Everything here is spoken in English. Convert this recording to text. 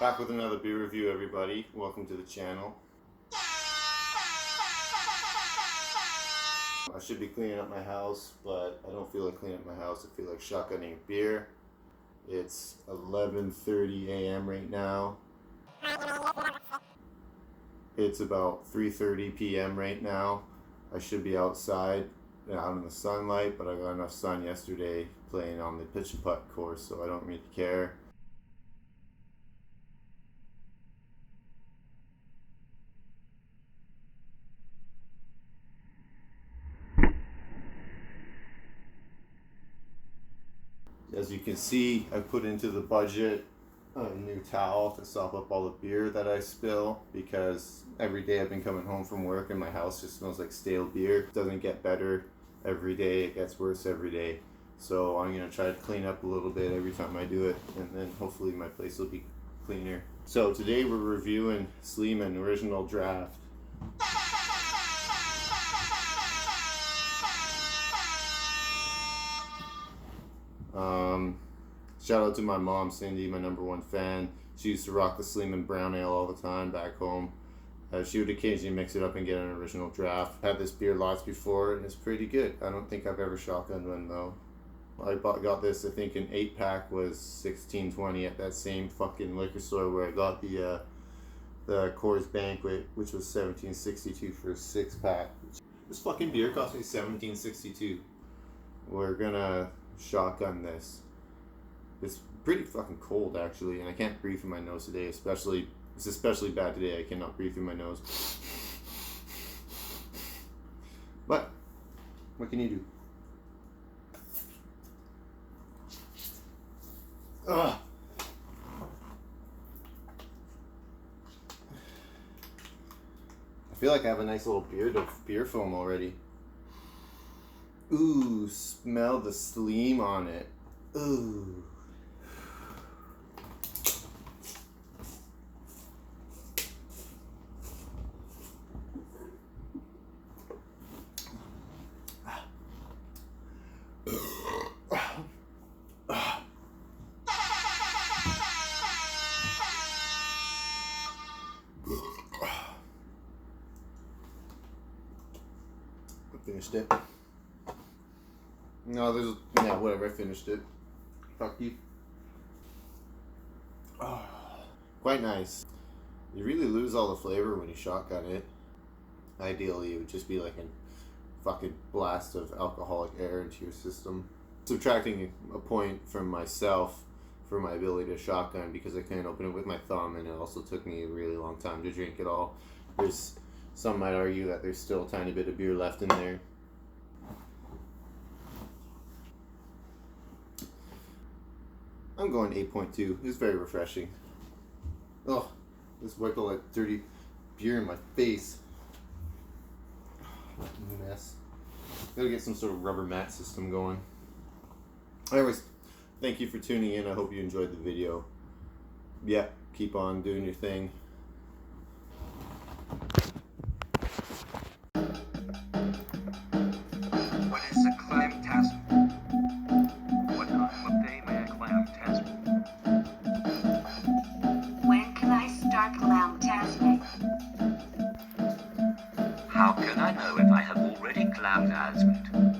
Back with another beer review, everybody. Welcome to the channel. I should be cleaning up my house, but I don't feel like cleaning up my house. I feel like shotgunning a beer. It's 11:30 a.m. right now. It's about 3:30 p.m. right now. I should be outside, out in the sunlight, but I got enough sun yesterday playing on the pitch and putt course, so I don't really care. As you can see, I put into the budget a new towel to sop up all the beer that I spill, because every day I've been coming home from work and my house just smells like stale beer. It doesn't get better every day, it gets worse every day. So I'm going to try to clean up a little bit every time I do it, and then hopefully my place will be cleaner. So today we're reviewing Sleeman Original Draught. Shout out to my mom, Cindy, my #1 fan. She used to rock the Sleeman brown ale all the time back home. She would occasionally mix it up and get an original draft. Had this beer lots before, and it's pretty good. I don't think I've ever shotgunned one though. I got this, I think an 8-pack was $16.20 at that same fucking liquor store where I got the Coors Banquet, which was $17.62 for a 6-pack. This fucking beer cost me $17.62. We're gonna shotgun this. It's pretty fucking cold actually, and I can't breathe through my nose today. It's especially bad today. I cannot breathe through my nose. But what can you do? Ugh. I feel like I have a nice little beer foam already. Ooh, smell the Sleem on it. Ooh. I finished it. No, yeah, whatever, I finished it. Fuck you. Oh, quite nice. You really lose all the flavor when you shotgun it. Ideally, it would just be like a fucking blast of alcoholic air into your system. Subtracting a point from myself for my ability to shotgun because I couldn't open it with my thumb, and it also took me a really long time to drink it all. Some might argue that there's still a tiny bit of beer left in there. I'm going 8.2. It's very refreshing. Oh, just wiped all that dirty beer in my face. Mess. Gotta get some sort of rubber mat system going. Anyways, thank you for tuning in. I hope you enjoyed the video. Yeah, keep on doing your thing. What is a Clamtasm? What time of day may a Clamtasm? When can I start Clamtasming? How can I know if I have already Clamtasmed?